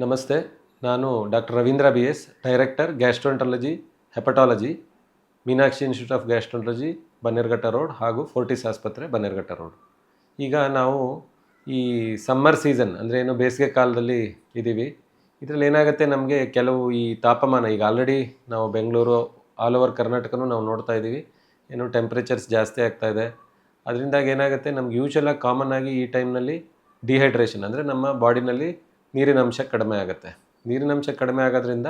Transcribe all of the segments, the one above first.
ನಮಸ್ತೆ. ನಾನು doctor Ravindra BS, director gastroenterology, hepatology, Meenakshi institute of gastroenterology, Bannerughatta road ಹಾಗೂ ಫೋರ್ಟಿಸ್ ಆಸ್ಪತ್ರೆ, ಬನ್ನೇರುಘಟ್ಟ ರೋಡ್. ಈಗ ನಾವು ಈ ಸಮ್ಮರ್ ಸೀಸನ್ ಅಂದರೆ ಏನು ಬೇಸಿಗೆ ಕಾಲದಲ್ಲಿ ಇದ್ದೀವಿ. ಇದರಲ್ಲಿ ಏನಾಗುತ್ತೆ, ನಮಗೆ ಕೆಲವು ಈ ತಾಪಮಾನ ಈಗ ಆಲ್ರೆಡಿ ನಾವು ಬೆಂಗಳೂರು ಆಲ್ ಓವರ್ ಕರ್ನಾಟಕನೂ ನಾವು ನೋಡ್ತಾ ಇದ್ದೀವಿ, ಏನು ಟೆಂಪ್ರೇಚರ್ಸ್ ಜಾಸ್ತಿ ಆಗ್ತಾಯಿದೆ. ಅದರಿಂದಾಗಿ ಏನಾಗುತ್ತೆ, ನಮ್ಗೆ ಯೂಶ್ವಲಾಗಿ ಕಾಮನ್ ಆಗಿ ಈ ಟೈಮ್ನಲ್ಲಿ ಡಿಹೈಡ್ರೇಷನ್ ಅಂದರೆ ನಮ್ಮ ಬಾಡಿನಲ್ಲಿ ನೀರಿನ ಅಂಶ ಕಡಿಮೆ ಆಗುತ್ತೆ. ನೀರಿನ ಅಂಶ ಕಡಿಮೆ ಆಗೋದ್ರಿಂದ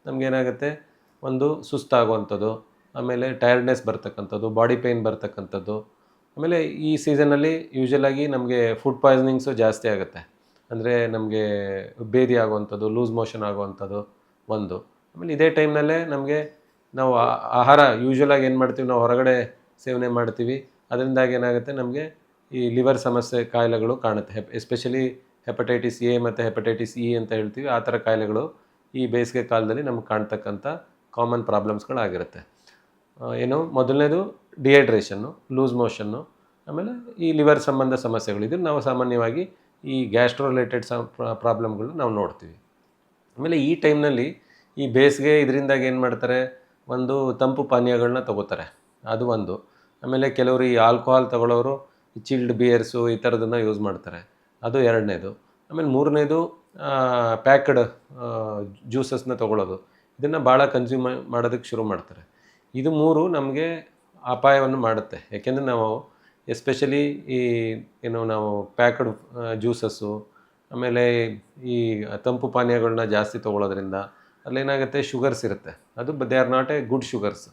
ನಮಗೇನಾಗುತ್ತೆ, ಒಂದು ಸುಸ್ತಾಗುವಂಥದ್ದು, ಆಮೇಲೆ ಟಯರ್ಡ್ನೆಸ್ ಬರ್ತಕ್ಕಂಥದ್ದು, ಬಾಡಿ ಪೇಯ್ನ್ ಬರ್ತಕ್ಕಂಥದ್ದು. ಆಮೇಲೆ ಈ ಸೀಸನಲ್ಲಿ ಯೂಶ್ವಲಾಗಿ ನಮಗೆ ಫುಡ್ ಪಾಯ್ಸನಿಂಗ್ಸು ಜಾಸ್ತಿ ಆಗುತ್ತೆ. ಅಂದರೆ ನಮಗೆ ಭೇದಿ ಆಗುವಂಥದ್ದು, ಲೂಸ್ ಮೋಷನ್ ಆಗುವಂಥದ್ದು ಒಂದು. ಆಮೇಲೆ ಇದೇ ಟೈಮ್ನಲ್ಲೇ ನಮಗೆ ನಾವು ಆಹಾರ ಯೂಶ್ವಲಾಗಿ ಏನು ಮಾಡ್ತೀವಿ, ನಾವು ಹೊರಗಡೆ ಸೇವನೆ ಮಾಡ್ತೀವಿ. ಅದರಿಂದಾಗಿ ಏನಾಗುತ್ತೆ, ನಮಗೆ ಈ ಲಿವರ್ ಸಮಸ್ಯೆ ಕಾಯಿಲೆಗಳು ಕಾಣುತ್ತೆ. ಎಸ್ಪೆಷಲಿ ಹೆಪಟೈಟಿಸ್ A ಮತ್ತು ಹೆಪಟೈಟಿಸ್ E ಅಂತ ಹೇಳ್ತೀವಿ. ಆ ಥರ ಕಾಯಿಲೆಗಳು ಈ ಬೇಸಿಗೆ ಕಾಲದಲ್ಲಿ ನಮ್ಗೆ ಕಾಣ್ತಕ್ಕಂಥ ಕಾಮನ್ ಪ್ರಾಬ್ಲಮ್ಸ್ಗಳಾಗಿರುತ್ತೆ. ಏನು ಮೊದಲನೇದು ಡಿಹೈಡ್ರೇಷನ್ನು, ಲೂಸ್ ಮೋಷನ್ನು, ಆಮೇಲೆ ಈ ಲಿವರ್ ಸಂಬಂಧ ಸಮಸ್ಯೆಗಳು. ಇದು ನಾವು ಸಾಮಾನ್ಯವಾಗಿ ಈ ಗ್ಯಾಸ್ಟ್ರೋ ರಿಲೇಟೆಡ್ ಪ್ರಾಬ್ಲಮ್ಗಳು ನಾವು ನೋಡ್ತೀವಿ. ಆಮೇಲೆ ಈ ಟೈಮ್ನಲ್ಲಿ ಈ ಬೇಸಿಗೆ ಇದರಿಂದಾಗಿ ಏನು ಮಾಡ್ತಾರೆ, ಒಂದು ತಂಪು ಪಾನೀಯಗಳನ್ನ ತೊಗೋತಾರೆ, ಅದು ಒಂದು. ಆಮೇಲೆ ಕೆಲವರು ಈ ಆಲ್ಕೋಹಾಲ್ ತೊಗೊಳ್ಳೋರು ಈ ಚಿಲ್ಡ್ ಬಿಯರ್ಸು ಈ ಥರದನ್ನು ಯೂಸ್ ಮಾಡ್ತಾರೆ, ಅದು ಎರಡನೇದು. ಆಮೇಲೆ ಮೂರನೇದು ಪ್ಯಾಕ್ಡ್ ಜ್ಯೂಸಸ್ನ ತೊಗೊಳ್ಳೋದು. ಇದನ್ನು ಭಾಳ ಕನ್ಸ್ಯೂಮ್ ಮಾಡೋದಕ್ಕೆ ಶುರು ಮಾಡ್ತಾರೆ. ಇದು ಮೂರು ನಮಗೆ ಅಪಾಯವನ್ನು ಮಾಡುತ್ತೆ. ಏಕೆಂದರೆ ನಾವು ಎಸ್ಪೆಷಲಿ ಈ ನಾವು ಪ್ಯಾಕ್ಡ್ ಜ್ಯೂಸಸ್ಸು, ಆಮೇಲೆ ಈ ತಂಪು ಪಾನೀಯಗಳನ್ನ ಜಾಸ್ತಿ ತೊಗೊಳ್ಳೋದ್ರಿಂದ ಅಲ್ಲೇನಾಗುತ್ತೆ, ಶುಗರ್ಸ್ ಇರುತ್ತೆ. ಅದು they are not A good sugars.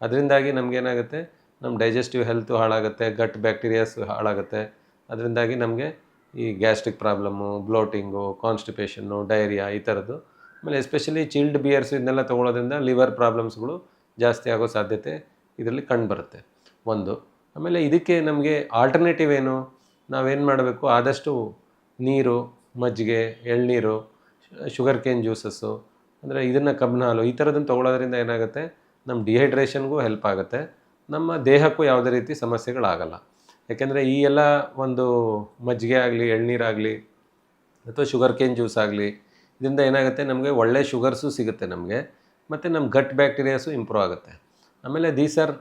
ಅದರಿಂದಾಗಿ ನಮಗೇನಾಗುತ್ತೆ, ನಮ್ಮ ಡೈಜೆಸ್ಟಿವ್ ಹೆಲ್ತು ಹಾಳಾಗುತ್ತೆ, ಗಟ್ ಬ್ಯಾಕ್ಟೀರಿಯಾಸ್ ಹಾಳಾಗುತ್ತೆ. ಅದರಿಂದಾಗಿ ನಮಗೆ ಈ ಗ್ಯಾಸ್ಟ್ರಿಕ್ ಪ್ರಾಬ್ಲಮ್ಮು, ಬ್ಲೋಟಿಂಗು, ಕಾನ್ಸ್ಟಿಪೇಷನ್ನು, ಡಯರಿಯಾ ಈ ಥರದ್ದು. ಆಮೇಲೆ ಎಸ್ಪೆಷಲಿ ಚಿಲ್ಡ್ ಬಿಯರ್ಸ್ ಇದನ್ನೆಲ್ಲ ತೊಗೊಳ್ಳೋದ್ರಿಂದ ಲಿವರ್ ಪ್ರಾಬ್ಲಮ್ಸ್ಗಳು ಜಾಸ್ತಿ ಆಗೋ ಸಾಧ್ಯತೆ ಇದರಲ್ಲಿ ಕಂಡುಬರುತ್ತೆ ಒಂದು. ಆಮೇಲೆ ಇದಕ್ಕೆ ನಮಗೆ ಆಲ್ಟರ್ನೇಟಿವ್ ಏನು, ನಾವೇನು ಮಾಡಬೇಕು, ಆದಷ್ಟು ನೀರು, ಮಜ್ಜಿಗೆ, ಎಳ್ನೀರು, ಶುಗರ್ ಕೇನ್ ಜ್ಯೂಸಸ್ಸು, ಅಂದರೆ ಇದನ್ನು ಕಬ್ಬಿನ ಹಾಲು ಈ ಥರದನ್ನು ತೊಗೊಳ್ಳೋದ್ರಿಂದ ಏನಾಗುತ್ತೆ, ನಮ್ಮ ಡಿಹೈಡ್ರೇಷನ್ಗೂ ಹೆಲ್ಪ್ ಆಗುತ್ತೆ, ನಮ್ಮ ದೇಹಕ್ಕೂ ಯಾವುದೇ ರೀತಿ ಸಮಸ್ಯೆಗಳಾಗಲ್ಲ. ಯಾಕೆಂದರೆ ಈ ಎಲ್ಲ ಒಂದು ಮಜ್ಜಿಗೆ ಆಗಲಿ, ಎಳ್ನೀರಾಗಲಿ ಅಥವಾ ಶುಗರ್ ಕೇನ್ ಜ್ಯೂಸ್ ಆಗಲಿ, ಇದರಿಂದ ಏನಾಗುತ್ತೆ, ನಮಗೆ ಒಳ್ಳೆ ಶುಗರ್ಸು ಸಿಗುತ್ತೆ ನಮಗೆ, ಮತ್ತು ನಮ್ಮ ಗಟ್ ಬ್ಯಾಕ್ಟೀರಿಯಾಸು ಇಂಪ್ರೂವ್ ಆಗುತ್ತೆ. ಆಮೇಲೆ these are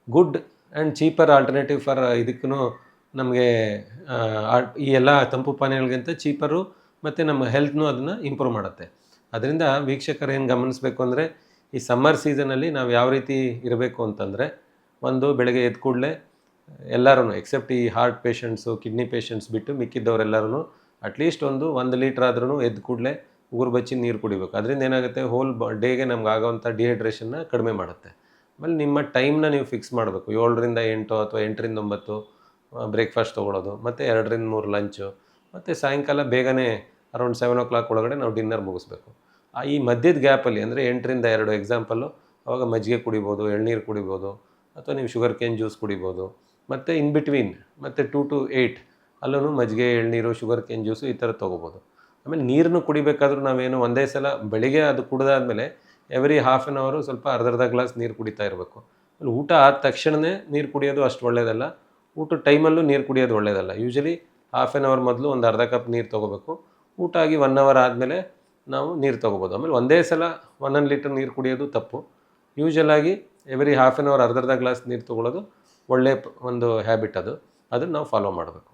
good and cheaper alternative for ಇದಕ್ಕೂ ನಮಗೆ ಈ ಎಲ್ಲ ತಂಪು ಪಾನೀಯಗಳಿಗಿಂತ ಚೀಪರು, ಮತ್ತು ನಮ್ಮ ಹೆಲ್ತ್ನೂ ಅದನ್ನು ಇಂಪ್ರೂವ್ ಮಾಡುತ್ತೆ. ಅದರಿಂದ ವೀಕ್ಷಕರು ಏನು ಗಮನಿಸಬೇಕು ಅಂದರೆ, ಈ ಸಮ್ಮರ್ ಸೀಸನಲ್ಲಿ ನಾವು ಯಾವ ರೀತಿ ಇರಬೇಕು ಅಂತಂದರೆ, ಒಂದು ಬೆಳಗ್ಗೆ ಎದ್ದ ಕೂಡಲೇ ಎಲ್ಲರೂ ಎಕ್ಸೆಪ್ಟ್ ಈ ಹಾರ್ಟ್ ಪೇಷಂಟ್ಸು, ಕಿಡ್ನಿ ಪೇಷಂಟ್ಸ್ ಬಿಟ್ಟು ಮಿಕ್ಕಿದ್ದವರೆಲ್ಲರೂ ಅಟ್ಲೀಸ್ಟ್ 1 ಲೀಟ್ರ್ ಆದ್ರೂ ಎದ್ದ ಕೂಡಲೇ ಉಗುರು ಬಚ್ಚಿ ನೀರು ಕುಡಿಬೇಕು. ಅದರಿಂದ ಏನಾಗುತ್ತೆ, ಹೋಲ್ ಡೇಗೆ ನಮ್ಗೆ ಆಗೋವಂಥ ಡಿಹೈಡ್ರೇಷನ್ನ ಕಡಿಮೆ ಮಾಡುತ್ತೆ. ಆಮೇಲೆ ನಿಮ್ಮ ಟೈಮ್ನ ನೀವು ಫಿಕ್ಸ್ ಮಾಡಬೇಕು. 7ರಿಂದ 8 ಅಥವಾ 8ರಿಂದ 9 ಬ್ರೇಕ್ಫಾಸ್ಟ್ ತೊಗೊಳ್ಳೋದು, ಮತ್ತು 2ರಿಂದ 3 ಲಂಚು, ಮತ್ತು ಸಾಯಂಕಾಲ ಬೇಗನೆ ಅರೌಂಡ್ 7 o'clock ಒಳಗಡೆ ನಾವು ಡಿನ್ನರ್ ಮುಗಿಸ್ಬೇಕು. ಈ ಮಧ್ಯದ ಗ್ಯಾಪಲ್ಲಿ ಅಂದರೆ 8ರಿಂದ 2 ಎಕ್ಸಾಂಪಲ್ಲು, ಆವಾಗ ಮಜ್ಜಿಗೆ ಕುಡಿಬೋದು, ಎಳ್ನೀರು ಕುಡಿಬೋದು, ಅಥವಾ ನೀವು ಶುಗರ್ ಕೇನ್ ಜ್ಯೂಸ್ ಕುಡಿಬೋದು. ಮತ್ತು ಇನ್ ಬಿಟ್ವೀನ್ ಮತ್ತು 2 to 8 ಅಲ್ಲೂ ಮಜ್ಜಿಗೆ, ಎಳ್ನೀರು, ಶುಗರ್ ಕೇನ್ ಜ್ಯೂಸು ಈ ಥರ ತೊಗೋಬೋದು. ಆಮೇಲೆ ನೀರನ್ನು ಕುಡಿಬೇಕಾದ್ರೂ ನಾವೇನು ಒಂದೇ ಸಲ ಬೆಳಿಗ್ಗೆ ಅದು ಕುಡಿದಾದ್ಮೇಲೆ ಎವ್ರಿ ಹಾಫ್ ಆನ್ ಅವರು ಸ್ವಲ್ಪ ಅರ್ಧ ಗ್ಲಾಸ್ ನೀರು ಕುಡಿತಾ ಇರಬೇಕು. ಆಮೇಲೆ ಊಟ ಆದ ತಕ್ಷಣವೇ ನೀರು ಕುಡಿಯೋದು ಅಷ್ಟು ಒಳ್ಳೆಯದಲ್ಲ, ಊಟದ ಟೈಮಲ್ಲೂ ನೀರು ಕುಡಿಯೋದು ಒಳ್ಳೆಯದಲ್ಲ. ಯೂಶ್ವಲಿ ಹಾಫ್ ಆನ್ ಅವರ್ ಮೊದಲು ಒಂದು ಅರ್ಧ ಕಪ್ ನೀರು ತೊಗೋಬೇಕು. ಊಟ ಆಗಿ 1 hour ಆದಮೇಲೆ ನಾವು ನೀರು ತೊಗೋಬೋದು. ಆಮೇಲೆ ಒಂದೇ ಸಲ 1 ಲೀಟರ್ ನೀರು ಕುಡಿಯೋದು ತಪ್ಪು. ಯೂಶ್ವಲಾಗಿ ಎವ್ರಿ ಹಾಫ್ ಆನ್ ಅವರ್ ಅರ್ಧ ಗ್ಲಾಸ್ ನೀರು ತೊಗೊಳ್ಳೋದು ಒಳ್ಳೆಯ ಒಂದು ಹ್ಯಾಬಿಟ್, ಅದನ್ನು ನಾವು ಫಾಲೋ ಮಾಡಬೇಕು.